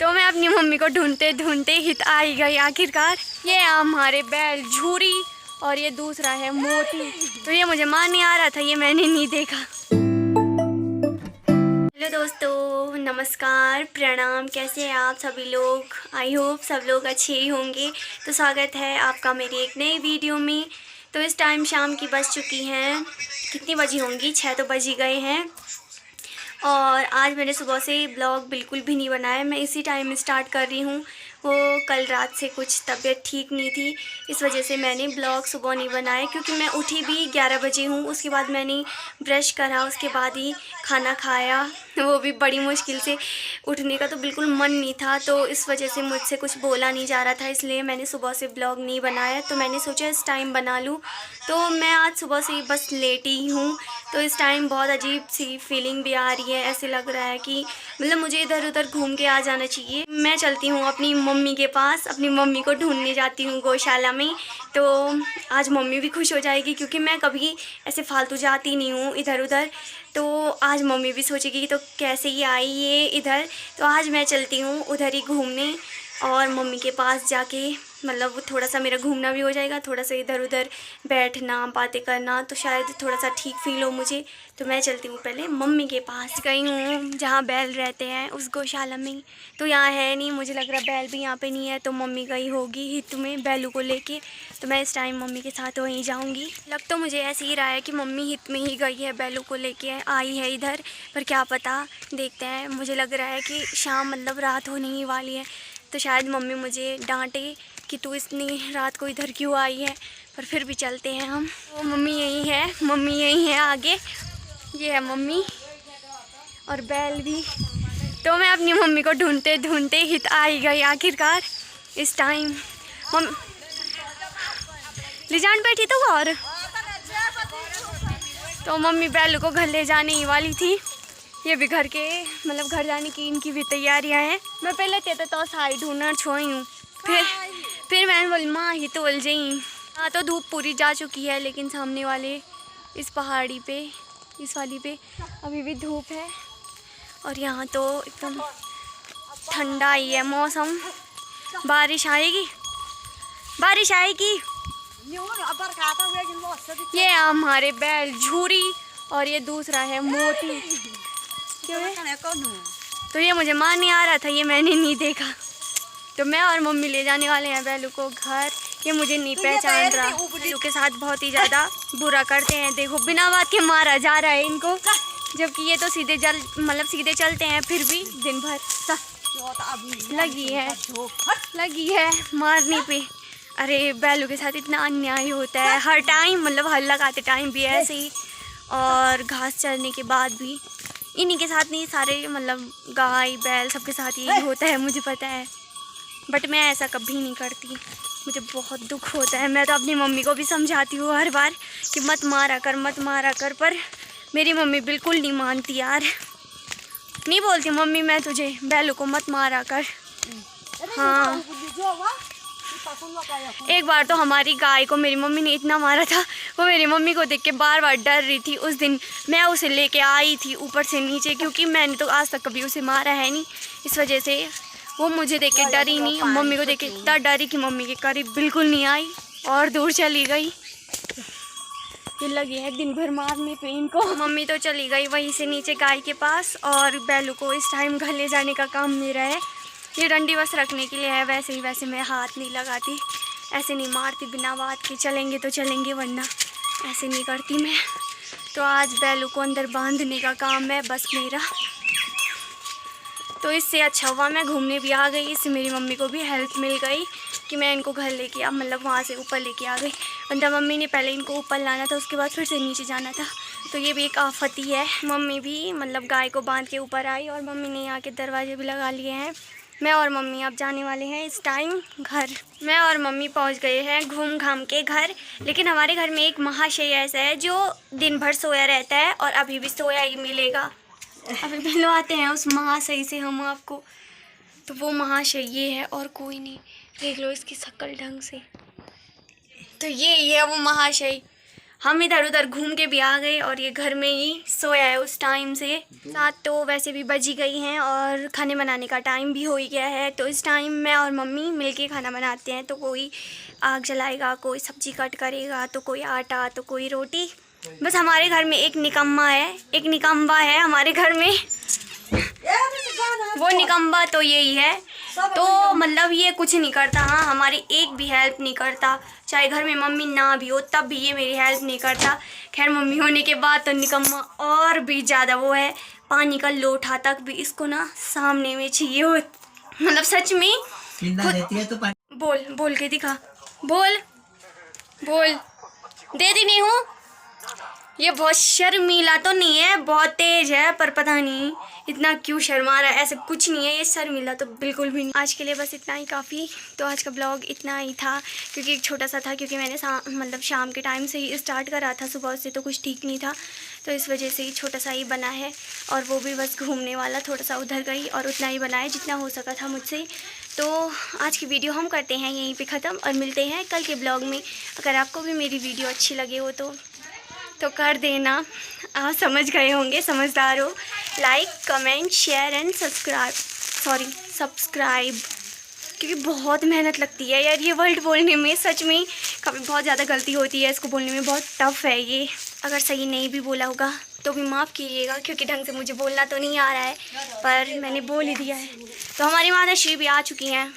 तो मैं अपनी मम्मी को ढूंढते ढूंढते हित आई गई आखिरकार। ये हमारे बैल झूरी और ये दूसरा है मोती। तो ये मुझे मान नहीं आ रहा था, ये मैंने नहीं देखा। हेलो दोस्तों, नमस्कार, प्रणाम। कैसे हैं आप सभी लोग? आई होप सब लोग अच्छे ही होंगे। तो स्वागत है आपका मेरी एक नई वीडियो में। तो इस टाइम शाम की बज चुकी हैं, कितनी बजी होंगी, 6 तो बज ही गए हैं। और आज मैंने सुबह से ब्लॉग बिल्कुल भी नहीं बनाया। मैं इसी टाइम में स्टार्ट कर रही हूँ। वो कल रात से कुछ तबीयत ठीक नहीं थी, इस वजह से मैंने ब्लॉग सुबह नहीं बनाया। क्योंकि मैं उठी भी 11 बजे हूँ। उसके बाद मैंने ब्रश करा, उसके बाद ही खाना खाया, वो भी बड़ी मुश्किल से। उठने का तो बिल्कुल मन नहीं था, तो इस वजह से मुझसे कुछ बोला नहीं जा रहा था, इसलिए मैंने सुबह से ब्लॉग नहीं बनाया। तो मैंने सोचा इस टाइम बना लूँ। तो मैं आज सुबह से बस लेट ही हूँ। तो इस टाइम बहुत अजीब सी फीलिंग भी आ रही है। ऐसे लग रहा है कि मतलब मुझे इधर उधर घूम के आ जाना चाहिए। मैं चलती हूँ अपनी मम्मी के पास, अपनी मम्मी को ढूंढने जाती हूँ गौशाला में। तो आज मम्मी भी खुश हो जाएगी, क्योंकि मैं कभी ऐसे फालतू जाती नहीं हूँ इधर उधर। तो आज मम्मी भी सोचेगी तो कैसे ही आई ये इधर। तो आज मैं चलती हूँ उधर ही घूमने, और मम्मी के पास जाके मतलब थोड़ा सा मेरा घूमना भी हो जाएगा, थोड़ा सा इधर उधर बैठना, बातें करना, तो शायद थोड़ा सा ठीक फील हो मुझे। तो मैं चलती हूँ पहले मम्मी के पास। गई हूँ जहाँ बैल रहते हैं उस गौशाला में, तो यहाँ है नहीं, मुझे लग रहा बैल भी यहाँ पे नहीं है। तो मम्मी गई होगी हित में बैलों को लेके। तो मैं इस टाइम मम्मी के साथ वहीं जाऊँगी। लग तो मुझे ऐसे ही रहा है कि मम्मी हित में ही गई है, बैलों को लेके आई है इधर, पर क्या पता, देखते हैं। मुझे लग रहा है कि शाम मतलब रात होने ही वाली है, तो शायद मम्मी मुझे डांटे कि तू इतनी रात को इधर क्यों आई है। पर फिर भी चलते हैं हम। तो मम्मी यहीं है, मम्मी यहीं है आगे। ये है मम्मी और बैल भी। तो मैं अपनी मम्मी को ढूंढते ढूंढते हित आई गई आखिरकार इस टाइम। लिजान बैठी तो और तो मम्मी बैल को घर ले जाने ही वाली थी। ये भी घर के मतलब घर जाने की इनकी भी तैयारियां हैं। मैं पहले कहते तो साई ढूंढना छोई हूँ, फिर मैंने बोली माँ ही तो बोल जाई। हाँ, तो धूप पूरी जा चुकी है, लेकिन सामने वाले इस पहाड़ी पे, इस वाली पे अभी भी धूप है। और यहाँ तो एकदम ठंडा ही है मौसम। बारिश आएगी, बारिश आएगी। ये हमारे बैल झूरी और ये दूसरा है मोती। क्यों है? तो ये मुझे मान नहीं आ रहा था, ये मैंने नहीं देखा। तो मैं और मम्मी ले जाने वाले हैं बैलू को घर। ये मुझे नहीं पहचान रहा। बैलू के साथ बहुत ही ज़्यादा बुरा करते हैं। देखो बिना बात के मारा जा रहा है इनको, जबकि ये तो सीधे मतलब सीधे चलते हैं, फिर भी दिन भर लगी है मारने पे। अरे बैलू के साथ इतना अन्याय होता है हर टाइम, मतलब हल लगाते टाइम भी ऐसे ही, और घास चरने के बाद भी इन्हीं के साथ नहीं, सारे मतलब गाय बैल सबके साथ यही होता है, मुझे पता है। बट मैं ऐसा कभी नहीं करती, मुझे बहुत दुख होता है। मैं तो अपनी मम्मी को भी समझाती हूँ हर बार कि मत मारा कर, मत मारा कर, पर मेरी मम्मी बिल्कुल नहीं मानती यार। नहीं बोलती मम्मी मैं तुझे बैलों को मत मारा कर। हाँ, एक बार तो हमारी गाय को मेरी मम्मी ने इतना मारा था, वो मेरी मम्मी को देख के बार बार डर रही थी। उस दिन मैं उसे लेके आई थी ऊपर से नीचे, क्योंकि मैंने तो आज तक कभी उसे मारा है नहीं, इस वजह से वो मुझे देख के डरी नहीं। मम्मी को देख के इतना डरी कि मम्मी के करीब बिल्कुल नहीं आई और दूर चली गई। ये लगी है दिन भर मारने पे इनको। मम्मी तो चली गई वहीं से नीचे गाय के पास, और बैलू को इस टाइम घर ले जाने का काम मेरा है। ये डंडी बस रखने के लिए है, वैसे ही वैसे मैं हाथ नहीं लगाती, ऐसे नहीं मारती बिना बात के। चलेंगे तो चलेंगे, वरना ऐसे नहीं करती मैं। तो आज बैलू को अंदर बांधने का काम है बस मेरा। तो इससे अच्छा हुआ मैं घूमने भी आ गई, इससे मेरी मम्मी को भी हेल्प मिल गई कि मैं इनको घर लेके मतलब वहाँ से ऊपर लेके आ गई। वरना मम्मी ने पहले इनको ऊपर लाना था, उसके बाद फिर से नीचे जाना था। तो ये भी एक आफत ही है। मम्मी भी मतलब गाय को बांध के ऊपर आई, और मम्मी ने यहाँ के दरवाजे भी लगा लिए हैं। मैं और मम्मी अब जाने वाले हैं इस टाइम घर। मैं और मम्मी पहुंच गए हैं घूम घाम के घर। लेकिन हमारे घर में एक महाशय ऐसा है जो दिन भर सोया रहता है, और अभी भी सोया ही मिलेगा। अभी मिलवाते हैं उस महाशय से हम आपको। तो वो महाशय ये है और कोई नहीं, देख लो इसकी शक्ल ढंग से। तो ये है वो महाशय। हम इधर उधर घूम के भी आ गए और ये घर में ही सोया है उस टाइम से। रात तो वैसे भी बज ही गई हैं और खाने बनाने का टाइम भी हो ही गया है। तो इस टाइम मैं और मम्मी मिलके खाना बनाते हैं। तो कोई आग जलाएगा, कोई सब्जी कट करेगा, तो कोई आटा, तो कोई रोटी। बस हमारे घर में एक निकम्मा है, एक निकम्बा है हमारे घर में। वो निकम्बा तो यही है। तो मतलब ये कुछ नहीं करता, हाँ हमारी एक भी हेल्प नहीं करता। चाहे घर में मम्मी ना भी हो तब भी ये मेरी हेल्प नहीं करता। खैर मम्मी होने के बाद तो निकम्मा और भी ज़्यादा वो है। पानी का लोटा तक भी इसको ना सामने में चाहिए हो, मतलब सच में देती है तो बोल बोल के दिखा, बोल बोल। दे दी नहीं हूँ। ये बहुत शर्मीला तो नहीं है, बहुत तेज है, पर पता नहीं इतना क्यों शर्मा रहा है। ऐसे कुछ नहीं है, ये शर्मीला तो बिल्कुल भी नहीं। आज के लिए बस इतना ही काफ़ी। तो आज का ब्लॉग इतना ही था, क्योंकि एक छोटा सा था, क्योंकि मैंने मतलब शाम के टाइम से ही स्टार्ट करा था। सुबह से तो कुछ ठीक नहीं था, तो इस वजह से ही छोटा सा ही बना है। और वो भी बस घूमने वाला, थोड़ा सा उधर गई और उतना ही बनाया जितना हो सका था मुझसे। तो आज की वीडियो हम करते हैं यहीं पे ख़त्म और मिलते हैं कल के ब्लॉग में। अगर आपको भी मेरी वीडियो अच्छी लगे हो तो कर देना, आप समझ गए होंगे, समझदार हो। Like, comment, share and subscribe, क्योंकि बहुत मेहनत लगती है यार ये वर्ड बोलने में। सच में कभी बहुत ज़्यादा गलती होती है, इसको बोलने में बहुत टफ़ है ये। अगर सही नहीं भी बोला होगा तो भी माफ़ कीजिएगा, क्योंकि ढंग से मुझे बोलना तो नहीं आ रहा है, पर मैंने बोल ही दिया है। तो हमारी माताश्री भी आ चुकी हैं।